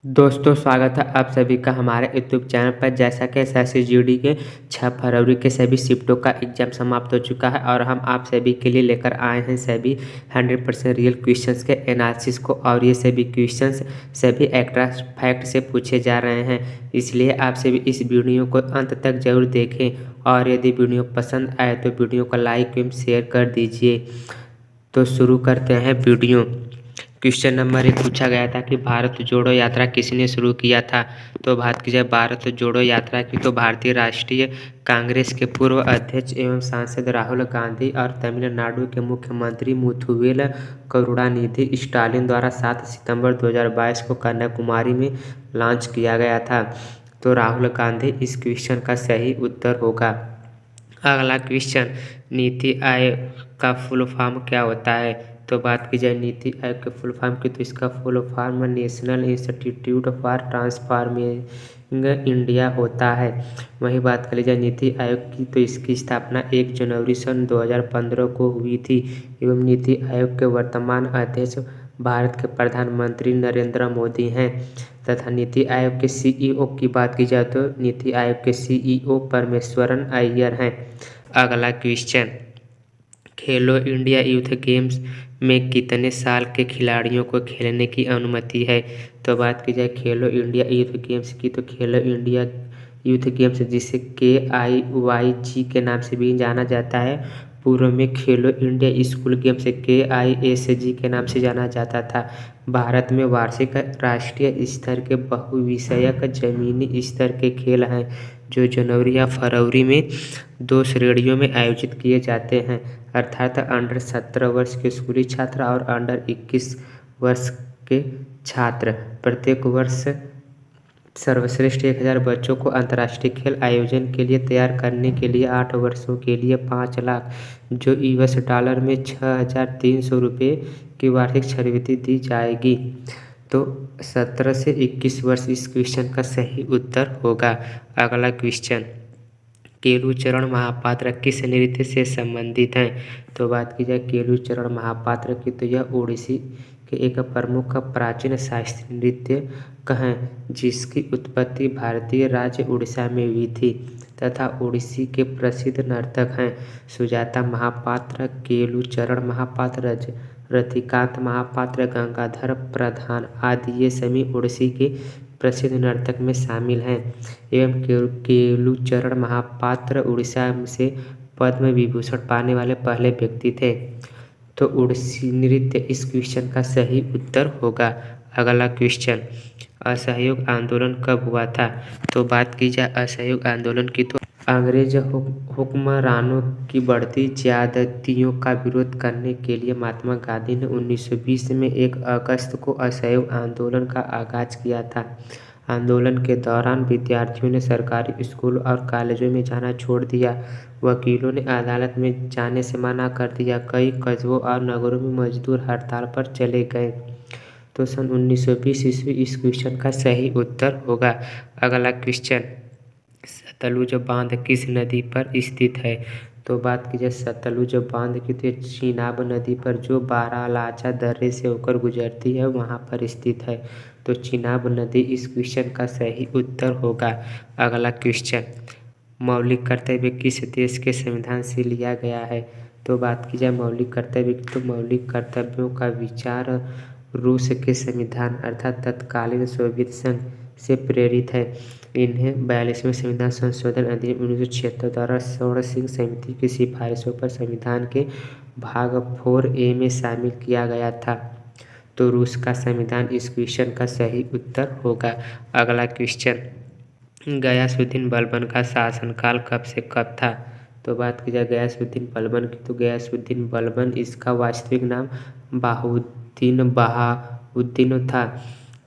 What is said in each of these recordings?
दोस्तों स्वागत है आप सभी का हमारे यूट्यूब चैनल पर। जैसा कि एसएससी के 6 फरवरी के सभी शिफ्टों का एग्जाम समाप्त हो चुका है और हम आप सभी के लिए लेकर आए हैं सभी 100% रियल क्वेश्चंस के एनालिसिस को। और ये सभी क्वेश्चंस सभी एक्स्ट्रा फैक्ट से पूछे जा रहे हैं, इसलिए आप सभी इस वीडियो को अंत तक जरूर देखें। और यदि वीडियो पसंद आए तो वीडियो को लाइक एवं शेयर कर दीजिए। तो शुरू करते हैं वीडियो। क्वेश्चन नंबर 1 पूछा गया था कि भारत जोड़ो यात्रा किसने शुरू किया था। तो बात की जाए भारत जोड़ो यात्रा की तो भारतीय राष्ट्रीय कांग्रेस के पूर्व अध्यक्ष एवं सांसद राहुल गांधी और तमिलनाडु के मुख्यमंत्री मुथुवेल करुणानिधि स्टालिन द्वारा 7 सितंबर 2022 को कन्याकुमारी में लॉन्च किया गया था। तो राहुल गांधी इस क्वेश्चन का सही उत्तर होगा। अगला क्वेश्चन, नीति आयोग का फुल फॉर्म क्या होता है। तो बात की जाए नीति आयोग के फुल फॉर्म की तो इसका full form national institute for transforming India होता है। वहीं बात कर ली जाए नीति आयोग की तो इसकी स्थापना 1 जनवरी सन 2015 को हुई थी एवं नीति आयोग के वर्तमान अध्यक्ष भारत के प्रधानमंत्री नरेंद्र मोदी हैं। तथा नीति आयोग के सीईओ की बात की जाए तो नीति आयोग के सीईओ परमेश्वरन अय्यर हैं। अगला क्वेश्चन, खेलो इंडिया यूथ गेम्स में कितने साल के खिलाड़ियों को खेलने की अनुमति है। तो बात की जाए खेलो इंडिया यूथ गेम्स की तो खेलो इंडिया यूथ गेम्स जिसे KIYG के नाम से भी जाना जाता है, पूर्व में खेलो इंडिया स्कूल गेम्स KISG के नाम से जाना जाता था। भारत में वार्षिक राष्ट्रीय स्तर के बहुविषयक जमीनी स्तर के खेल हैं जो जनवरी या फरवरी में 2 श्रेणियों में आयोजित किए जाते हैं, अर्थात अंडर 17 वर्ष के स्कूली छात्र और अंडर 21 वर्ष के छात्र। प्रत्येक वर्ष सर्वश्रेष्ठ 1000 बच्चों को अंतर्राष्ट्रीय खेल आयोजन के लिए तैयार करने के लिए 8 वर्षों के लिए 5 लाख जो US डॉलर में 6300 रुपये की वार्षिक छात्रवृत्ति दी जाएगी। तो 17 से 21 वर्ष इस क्वेश्चन का सही उत्तर होगा। अगला क्वेश्चन, केलुचरण महापात्र किस नृत्य से संबंधित हैं। तो बात की जाए केलुचरण महापात्र की तो यह ओडिसी के एक प्रमुख प्राचीन शास्त्रीय नृत्य है जिसकी उत्पत्ति भारतीय राज्य उड़ीसा में हुई थी तथा ओडिसी के प्रसिद्ध नर्तक हैं सुजाता महापात्र, केलुचरण महापात्र, रतिकांत महापात्र, गंगाधर प्रधान आदि ये सभी ओडिसी के प्रसिद्ध नर्तक में शामिल हैं। एवं केलुचरण महापात्र उड़ीसा से पद्म विभूषण पाने वाले पहले व्यक्ति थे। तो ओडिसी नृत्य इस क्वेश्चन का सही उत्तर होगा। अगला क्वेश्चन, असहयोग आंदोलन कब हुआ था। तो बात की जाए असहयोग आंदोलन की तो अंग्रेज हुक्मरानों की बढ़ती ज्यादतियों का विरोध करने के लिए महात्मा गांधी ने 1920 में 1 अगस्त को असहयोग आंदोलन का आगाज किया था। आंदोलन के दौरान विद्यार्थियों ने सरकारी स्कूल और कॉलेजों में जाना छोड़ दिया, वकीलों ने अदालत में जाने से मना कर दिया, कई कस्बों और नगरों में मजदूर हड़ताल पर चले गए। तो सन 1920 ईस्वी इस क्वेश्चन का सही उत्तर होगा। अगला क्वेश्चन, सतलुज बांध किस नदी पर स्थित है। तो बात की जाए सतलुज बांध की तो चीनाब नदी पर जो बारालाचा दर्रे से होकर गुजरती है वहाँ पर स्थित है। तो चीनाब नदी इस क्वेश्चन का सही उत्तर होगा। अगला क्वेश्चन, मौलिक कर्तव्य किस देश के संविधान से लिया गया है। तो बात की जाए मौलिक कर्तव्य की तो मौलिक कर्तव्यों का विचार रूस के संविधान अर्थात तत्कालीन सोवियत संघ से प्रेरित है। इन्हें 42वें संविधान संशोधन अधिनियम 1976 द्वारा स्वर्ण सिंह समिति की सिफारिशों पर संविधान के भाग 4A में शामिल किया गया था। तो रूस का संविधान इस क्वेश्चन का सही उत्तर होगा। अगला क्वेश्चन, गयासुद्दीन बलबन का शासनकाल कब से कब था। तो बात की जाए गयासुद्दीन बलबन की तो गयासुद्दीन बलबन इसका वास्तविक नाम बहाउद्दीन था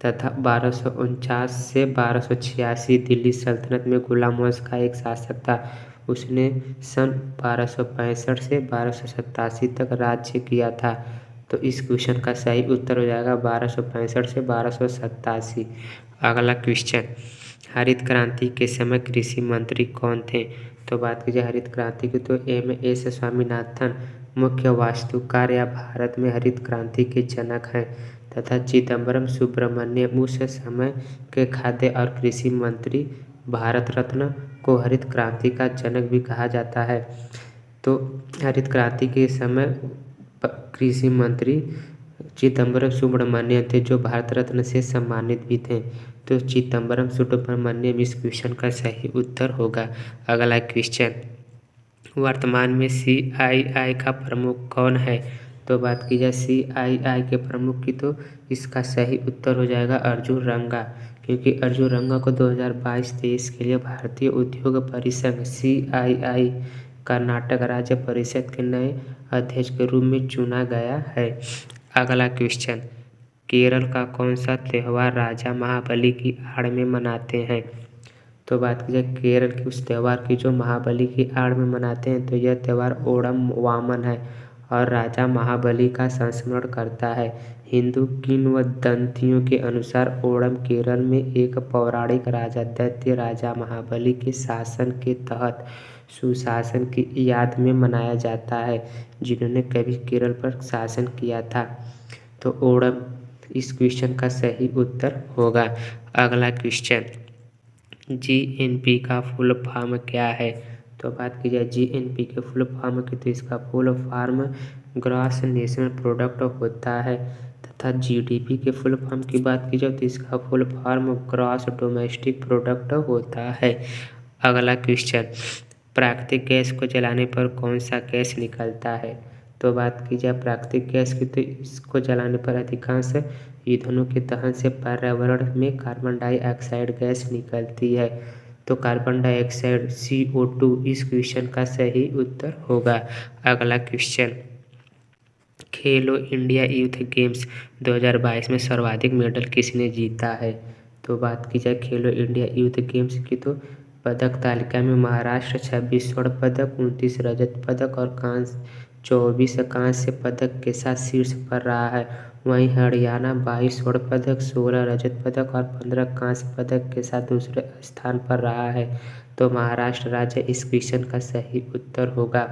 तथा 1249 से 1286 दिल्ली सल्तनत में गुलाम वंश का एक शासक था। उसने सन 1265 से 1287 तक राज्य किया था। तो इस क्वेश्चन का सही उत्तर हो जाएगा 1265 से 1287। अगला क्वेश्चन, हरित क्रांति के समय कृषि मंत्री कौन थे। तो बात की जाए हरित क्रांति की तो MS स्वामीनाथन मुख्य वास्तुकार या भारत में हरित क्रांति के जनक हैं। तथा चिदम्बरम सुब्रमण्यम उस समय के खाद्य और कृषि मंत्री, भारत रत्न, को हरित क्रांति का जनक भी कहा जाता है। तो हरित क्रांति के समय कृषि मंत्री चिदम्बरम सुब्रमण्यम थे, जो भारत रत्न से सम्मानित भी थे। तो चिदम्बरम सुब्रमण्यम इस क्वेश्चन का सही उत्तर होगा। अगला क्वेश्चन, वर्तमान में CII का प्रमुख कौन है? तो बात की जाए CII के प्रमुख की, तो इसका सही उत्तर हो जाएगा अर्जुन रंगा, क्योंकि अर्जुन रंगा को 2022-23 के लिए भारतीय उद्योग परिसंघ CII कर्नाटक राज्य परिषद के नए अध्यक्ष के रूप में चुना गया है। अगला क्वेश्चन, केरल का कौन सा त्यौहार राजा महाबली की आड़ में मनाते हैं? तो बात की जाए केरल के उस त्यौहार की जो महाबली की आड़ में मनाते हैं, तो यह त्यौहार ओणम वामन है और राजा महाबली का संस्मरण करता है। हिंदू किंवदंतियों के अनुसार ओणम केरल में एक पौराणिक राजा दैत्य राजा महाबली के शासन के तहत सुशासन की याद में मनाया जाता है, जिन्होंने कभी केरल पर शासन किया था। तो ओणम इस क्वेश्चन का सही उत्तर होगा। अगला क्वेश्चन, GNP का फुल फॉर्म क्या है? तो बात की जाए GNP के फुल फॉर्म की, तो इसका full form gross national product होता है। तथा GDP के फुल फॉर्म की बात की जाए तो इसका full form gross domestic product होता है। अगला क्वेश्चन, प्राकृतिक गैस को जलाने पर कौन सा गैस निकलता है? तो बात की जाए प्राकृतिक गैस की, तो इसको जलाने पर अधिकांश ईंधनों के दहन से पर्यावरण में कार्बन डाइऑक्साइड गैस निकलती है। तो कार्बन डाइऑक्साइड CO2 इस क्वेश्चन का सही उत्तर होगा। अगला क्वेश्चन, खेलो इंडिया यूथ गेम्स 2022 में सर्वाधिक मेडल किसने जीता है? तो बात की जाए खेलो इंडिया यूथ गेम्स की, तो पदक तालिका में महाराष्ट्र 26 स्वर्ण पदक, 29 रजत पदक और 24 कांस्य पदक के साथ शीर्ष पर रहा है। वहीं हरियाणा 22 स्वर्ण पदक, 16 रजत पदक और 15 कांस्य पदक के साथ दूसरे स्थान पर रहा है। तो महाराष्ट्र राज्य इस क्वेश्चन का सही उत्तर होगा,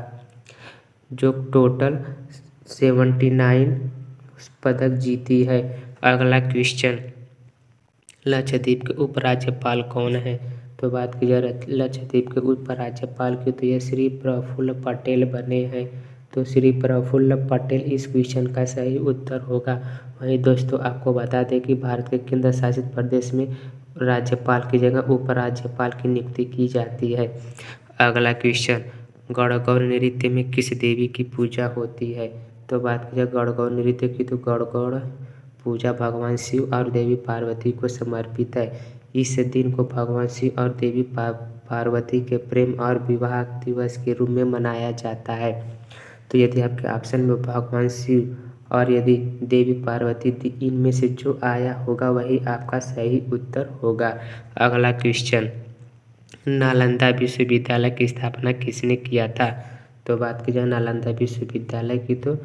जो टोटल 79 पदक जीती है। अगला क्वेश्चन, लक्षद्वीप के उपराज्यपाल कौन है? तो बात की जाए लक्षद्वीप के उपराज्यपाल की, तो यह श्री प्रफुल्ल पटेल बने हैं। तो श्री प्रफुल्ल पटेल इस क्वेश्चन का सही उत्तर होगा। वहीं दोस्तों आपको बता दें कि भारत के केंद्र शासित प्रदेश में राज्यपाल की जगह उपराज्यपाल की नियुक्ति की जाती है। अगला क्वेश्चन, गणगौर नृत्य में किस देवी की पूजा होती है? तो बात की जाए गणगौर नृत्य की, तो गणगौर पूजा भगवान शिव और देवी पार्वती को समर्पित है। इस दिन को भगवान शिव और देवी पार्वती के प्रेम और विवाह दिवस के रूप में मनाया जाता है। तो यदि आपके ऑप्शन में भगवान शिव और यदि देवी पार्वती, इनमें से जो आया होगा वही आपका सही उत्तर होगा। अगला क्वेश्चन, नालंदा विश्वविद्यालय की स्थापना किसने किया था? तो बात की जाए नालंदा विश्वविद्यालय की, तो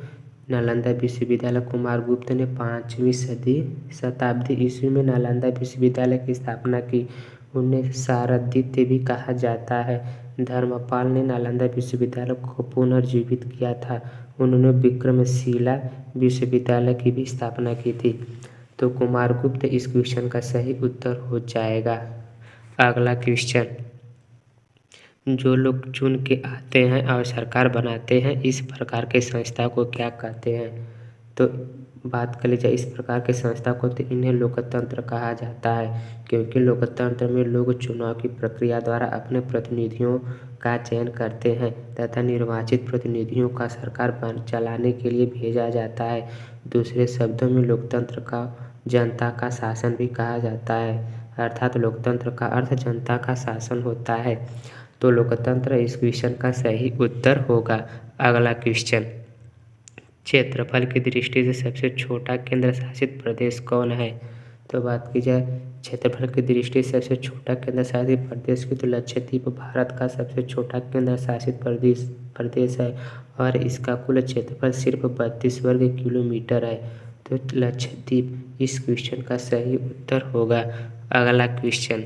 नालंदा विश्वविद्यालय कुमारगुप्त ने 5वीं शताब्दी ईस्वी में नालंदा विश्वविद्यालय की स्थापना की। उन्हें शारदित्य भी कहा जाता है। धर्मपाल ने नालंदा विश्वविद्यालय को पुनर्जीवित किया था। उन्होंने विक्रमशिला विश्वविद्यालय की भी स्थापना की थी। तो कुमारगुप्त इस क्वेश्चन का सही उत्तर हो जाएगा। अगला क्वेश्चन, जो लोग चुन के आते हैं और सरकार बनाते हैं, इस प्रकार के संस्था को क्या कहते हैं? तो बात कर लीजिए इस प्रकार के संस्था को, तो इन्हें लोकतंत्र कहा जाता है, क्योंकि लोकतंत्र में लोग चुनाव की प्रक्रिया द्वारा अपने प्रतिनिधियों का चयन करते हैं तथा निर्वाचित प्रतिनिधियों का सरकार चलाने के लिए भेजा जाता है। दूसरे शब्दों में लोकतंत्र का जनता का शासन भी कहा जाता है, अर्थात लोकतंत्र का अर्थ जनता का शासन होता है। तो लोकतंत्र इस क्वेश्चन का सही उत्तर होगा। अगला क्वेश्चन, क्षेत्रफल की दृष्टि से सबसे छोटा केंद्र शासित प्रदेश कौन है? तो बात की जाए क्षेत्रफल की दृष्टि से सबसे छोटा केंद्र शासित प्रदेश की, तो लक्षद्वीप भारत का सबसे छोटा केंद्र शासित प्रदेश है और इसका कुल क्षेत्रफल सिर्फ 32 वर्ग किलोमीटर है। तो लक्षद्वीप इस क्वेश्चन का सही उत्तर होगा। अगला क्वेश्चन,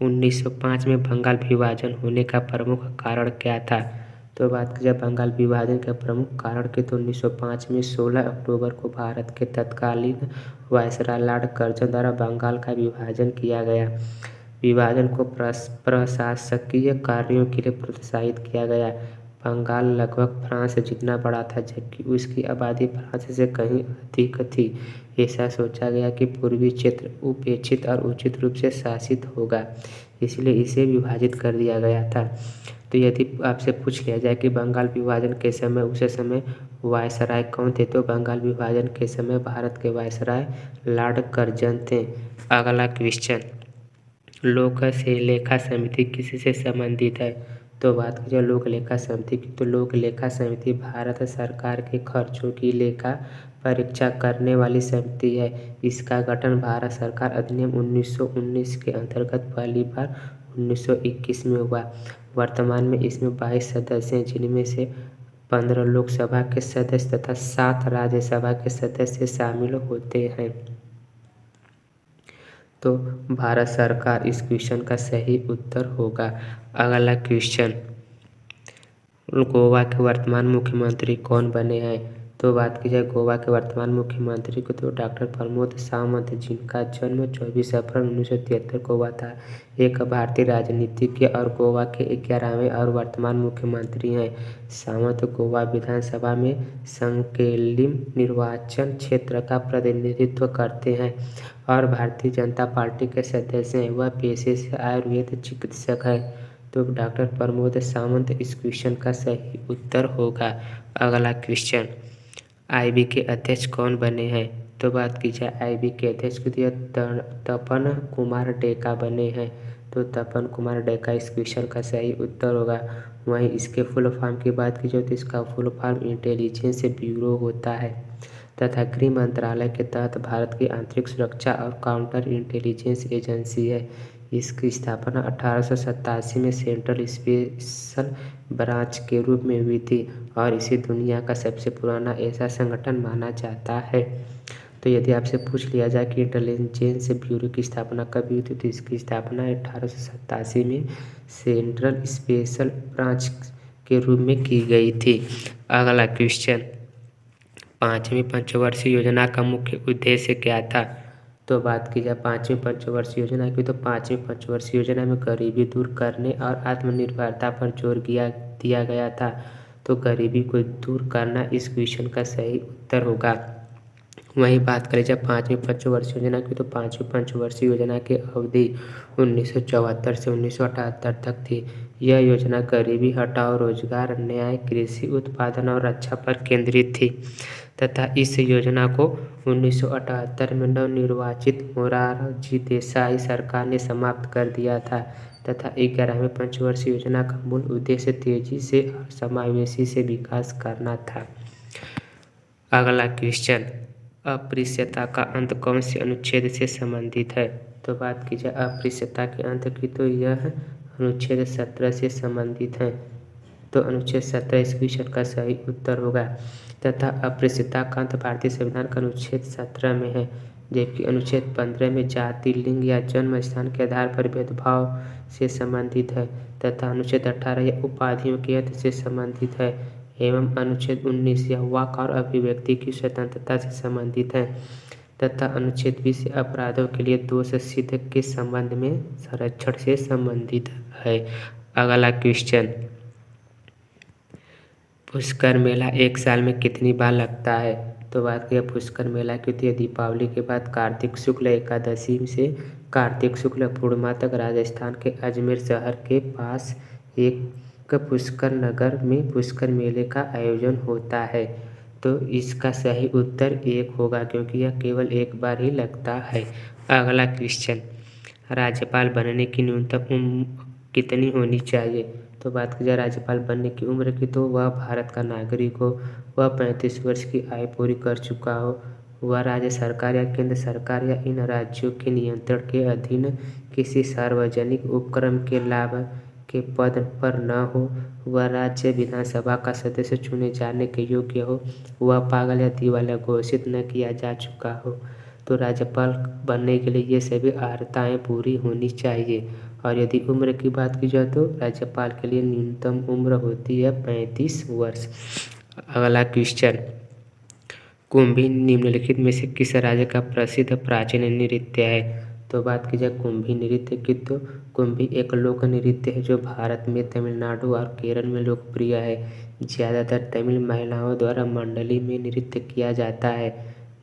1905 में बंगाल विभाजन होने का प्रमुख कारण क्या था? तो बात की जाए बंगाल विभाजन के प्रमुख कारण की, तो 1905 में 16 अक्टूबर को भारत के तत्कालीन वायसराय लॉर्ड कर्जन द्वारा बंगाल का विभाजन किया गया। विभाजन को प्रशासकीय कार्यों के लिए प्रोत्साहित किया गया। बंगाल लगभग फ्रांस से जितना बड़ा था, जबकि उसकी आबादी फ्रांस से कहीं अधिक थी। ऐसा सोचा गया कि पूर्वी क्षेत्र उपेक्षित और उचित रूप से शासित होगा, इसलिए इसे विभाजित कर दिया गया था। तो यदि आपसे पूछ लिया जाए कि बंगाल विभाजन के समय उस समय वायसराय कौन थे, तो बंगाल विभाजन के समय भारत के वायसराय लॉर्ड कर्जन थे। अगला क्वेश्चन, लोक लेखा समिति किससे संबंधित है? तो बात की जाए लोक लेखा समिति की, तो लोक लेखा समिति भारत सरकार के खर्चों की लेखा परीक्षा करने वाली समिति है। इसका गठन भारत सरकार अधिनियम 1919 के अंतर्गत पहली बार 1921 में हुआ। वर्तमान में इसमें 22 सदस्य हैं, जिनमें से 15 लोकसभा के सदस्य तथा 7 राज्यसभा के सदस्य शामिल होते हैं। तो भारत सरकार इस क्वेश्चन का सही उत्तर होगा। अगला क्वेश्चन, गोवा के वर्तमान मुख्यमंत्री कौन बने हैं? तो बात की जाए गोवा के वर्तमान मुख्यमंत्री को, तो डॉक्टर प्रमोद सावंत, जिनका जन्म 24 अप्रैल 1973 को हुआ था, एक भारतीय राजनीतिज्ञ और गोवा के 11वें और वर्तमान मुख्यमंत्री हैं। सावंत गोवा विधानसभा में संकेलिम निर्वाचन क्षेत्र का प्रतिनिधित्व करते हैं और भारतीय जनता पार्टी के सदस्य हैं। वह पेशे से आयुर्वेद चिकित्सक है। तो डॉक्टर प्रमोद सावंत इस क्वेश्चन का सही उत्तर होगा। अगला क्वेश्चन, आईबी के अध्यक्ष कौन बने हैं? तो बात की जाए आईबी के अध्यक्ष के लिए तपन कुमार डेका बने हैं। तो तपन कुमार डेका इस क्वेश्चन का सही उत्तर होगा। वहीं इसके फुल फॉर्म की बात की जाए तो इसका फुल फॉर्म इंटेलिजेंस ब्यूरो होता है तथा गृह मंत्रालय के तहत भारत की आंतरिक सुरक्षा और काउंटर इंटेलिजेंस एजेंसी है। इसकी स्थापना 1887 में सेंट्रल स्पेशल ब्रांच के रूप में हुई थी और इसे दुनिया का सबसे पुराना ऐसा संगठन माना जाता है। तो यदि आपसे पूछ लिया जाए कि इंटेलिजेंस ब्यूरो की स्थापना कब हुई थी, तो इसकी स्थापना 1887 में सेंट्रल स्पेशल ब्रांच के रूप में की गई थी। अगला क्वेश्चन, 5वीं पंचवर्षीय योजना का मुख्य उद्देश्य क्या था? तो बात की जाए 5वीं पंचवर्षीय योजना की, तो 5वीं पंचवर्षीय योजना में गरीबी दूर करने और आत्मनिर्भरता पर जोर दिया गया था। तो गरीबी को दूर करना इस क्वेश्चन का सही उत्तर होगा। वहीं बात करें जब 5वीं पंचवर्षीय योजना की, तो 5वीं पंचवर्षीय योजना की अवधि 1974 से 1978 तक थी। यह योजना गरीबी हटाओ, रोजगार, न्याय, कृषि उत्पादन और रक्षा पर केंद्रित थी तथा इस योजना को 1978 में नवनिर्वाचित मोरारजी देसाई सरकार ने समाप्त कर दिया था तथा 11वीं पंचवर्षीय योजना का मूल उद्देश्य तेजी से और समावेशी से विकास करना था। अगला क्वेश्चन, अस्पृश्यता का अंत कौन से अनुच्छेद से संबंधित है? तो बात की जाए अस्पृश्यता के अंत की, तो यह अनुच्छेद 17 से संबंधित है। तो अनुच्छेद 17 इस क्वेश्चन का सही उत्तर होगा तथा अस्पृश्यता का अंत भारतीय संविधान का अनुच्छेद 17 में है, जबकि अनुच्छेद 15 में जाति, लिंग या जन्म स्थान के आधार पर भेदभाव से संबंधित है तथा अनुच्छेद 18 या उपाधियों के हद से संबंधित है एवं अनुच्छेद 19 या वाक और अभिव्यक्ति की स्वतंत्रता से संबंधित है तथा अनुच्छेद 20 अपराधों के लिए दोष सिद्ध के संबंध में संरक्षण से संबंधित है। अगला क्वेश्चन, पुष्कर मेला एक साल में कितनी बार लगता है? तो बात करें पुष्कर मेला की, तो दीपावली के बाद कार्तिक शुक्ल एकादशी से कार्तिक शुक्ल पूर्णिमा तक राजस्थान के अजमेर शहर के पास एक पुष्कर नगर में पुष्कर मेले का आयोजन होता है। तो इसका सही उत्तर 1 होगा क्योंकि यह केवल एक बार ही लगता है। अगला क्वेश्चन, राज्यपाल बनने की न्यूनतम उम्र कितनी होनी चाहिए? तो बात की जाए राज्यपाल बनने की उम्र की, तो वह भारत का नागरिक हो, वह 35 वर्ष की आयु पूरी कर चुका हो, वह राज्य सरकार या केंद्र सरकार या इन राज्यों के नियंत्रण के अधीन किसी सार्वजनिक उपक्रम के लाभ के पद पर न हो, वह राज्य विधानसभा का सदस्य चुने जाने के योग्य हो, वह पागल या दिवालिया घोषित न किया जा चुका हो। तो राज्यपाल बनने के लिए ये सभी अर्हताएँ पूरी होनी चाहिए और यदि उम्र की बात की जाए तो राज्यपाल के लिए न्यूनतम उम्र होती है 35 वर्ष। अगला क्वेश्चन, कुंभी निम्नलिखित में से किस राज्य का प्रसिद्ध प्राचीन नृत्य है? तो बात की जाए कुंभी नृत्य की तो कुंभी एक लोक नृत्य है जो भारत में तमिलनाडु और केरल में लोकप्रिय है। ज़्यादातर तमिल महिलाओं द्वारा मंडली में नृत्य किया जाता है।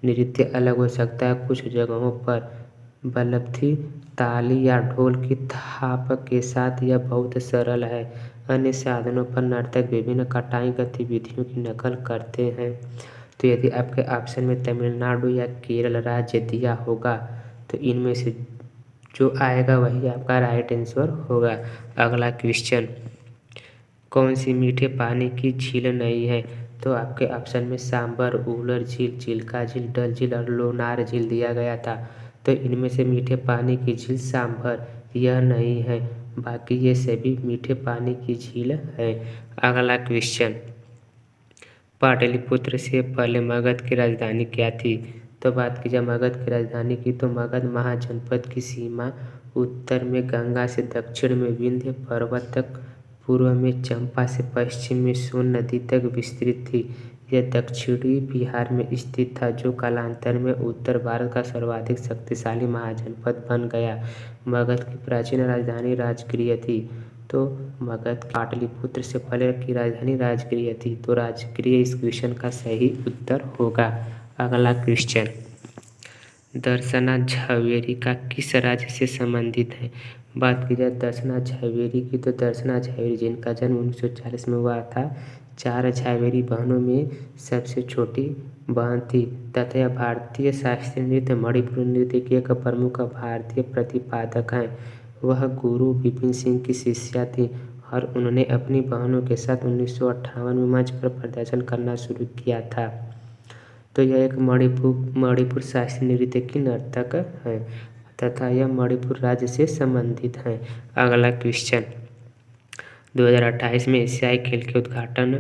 नृत्य अलग हो सकता है, कुछ जगहों पर बलथी ताली या ढोल की थाप के साथ यह बहुत सरल है। अन्य साधनों पर नर्तक विभिन्न कटाई गतिविधियों की नकल करते हैं। तो यदि आपके ऑप्शन में तमिलनाडु या केरल राज्य दिया होगा तो इनमें से जो आएगा वही आपका राइट आंसर होगा। अगला क्वेश्चन, कौन सी मीठे पानी की झील नहीं है? तो आपके ऑप्शन में सांबर, उलर झील, चिल्का झील, डल झील और लोनार झील दिया गया था। तो इनमें से मीठे पानी की झील सांबर यह नहीं है, बाकी ये सभी मीठे पानी की झील है। अगला क्वेश्चन, पाटलिपुत्र से पहले मगध की राजधानी क्या थी? तो बात की जाए मगध की राजधानी की तो मगध महाजनपद की सीमा उत्तर में गंगा से दक्षिण में विंध्य पर्वत तक, पूर्व में चंपा से पश्चिम में सोन नदी तक विस्तृत थी। यह दक्षिणी बिहार में स्थित था जो कालांतर में उत्तर भारत का सर्वाधिक शक्तिशाली महाजनपद बन गया। मगध की प्राचीन राजधानी राजगृह थी। तो मगध पाटलिपुत्र से पहले की राजधानी राजगृह थी, तो राजगृह इस क्वेश्चन का सही उत्तर होगा। अगला क्वेश्चन, दर्शना झवेरी का किस राज्य से संबंधित है? बात की जाए दर्शना झवेरी की तो दर्शना झवेरी जिनका जन्म 1940 में हुआ था, 4 झावेरी बहनों में सबसे छोटी बहन थी तथा यह भारतीय शास्त्रीय नृत्य मणिपुरी नृत्य की एक प्रमुख भारतीय प्रतिपादक हैं। वह गुरु विपिन सिंह की शिष्या थी और उन्होंने अपनी बहनों के साथ 1958 में मंच पर प्रदर्शन करना शुरू किया था। तो यह एक मणिपुर शास्त्रीय नृत्य की नर्तक है तथा यह मणिपुर राज्य से संबंधित है। अगला क्वेश्चन, 2028 में एशियाई खेल के उद्घाटन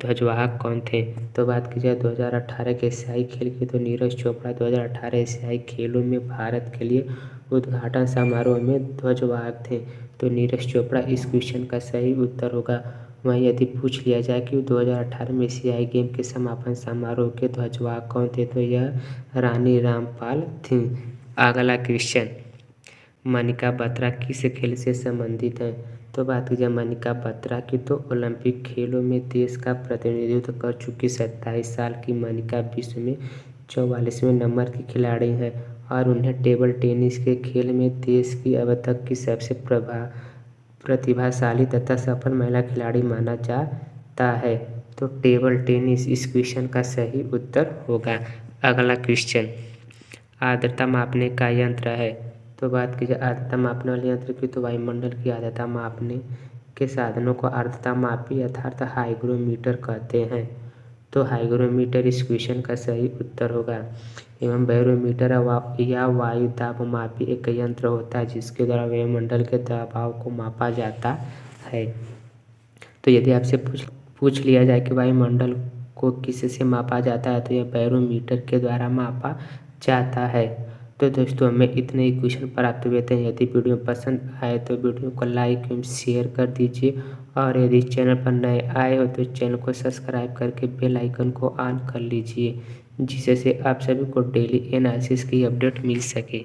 ध्वजवाहक कौन थे? तो बात की जाए 2018 के एशियाई खेल की तो नीरज चोपड़ा 2018 एशियाई खेलों में भारत के लिए उद्घाटन समारोह में ध्वजवाहक थे। तो नीरज चोपड़ा इस क्वेश्चन का सही उत्तर होगा। वहीं यदि पूछ लिया जाए कि 2018 में एशियाई गेम के समापन समारोह के ध्वजवाहक कौन थे तो यह रानी रामपाल थीं। अगला क्वेश्चन, मनिका बत्रा किस खेल से संबंधित है? तो बात की जाए मनिका बत्रा की तो ओलंपिक खेलों में देश का प्रतिनिधित्व कर चुकी 27 साल की मनिका विश्व में 44वें नंबर की खिलाड़ी हैं और उन्हें टेबल टेनिस के खेल में देश की अब तक की सबसे प्रतिभाशाली तथा सफल महिला खिलाड़ी माना जाता है। तो टेबल टेनिस इस क्वेश्चन का सही उत्तर होगा। अगला क्वेश्चन, आर्द्रता मापने का यंत्र है? तो बात की जाए आर्द्रता मापने वाले यंत्र की तो वायुमंडल की आर्द्रता मापने के साधनों को आर्द्रता मापी अर्थात हाइग्रोमीटर कहते हैं। तो हाइग्रोमीटर इस क्वेश्चन का सही उत्तर होगा। एवं बैरोमीटर या वायु दाब मापी एक यंत्र होता है जिसके द्वारा वायुमंडल के दबाव को मापा जाता है। तो यदि आपसे पूछ लिया जाए कि वायुमंडल को किससे मापा जाता है तो यह बैरोमीटर के द्वारा मापा जाता है। तो दोस्तों हमें इतने ही क्वेश्चन प्राप्त हुए थे। यदि वीडियो पसंद आए तो वीडियो को लाइक एवं शेयर कर दीजिए और यदि चैनल पर नए आए हो तो चैनल को सब्सक्राइब करके बेल आइकन को ऑन कर लीजिए जिससे आप सभी को डेली एनालिसिस की अपडेट मिल सके।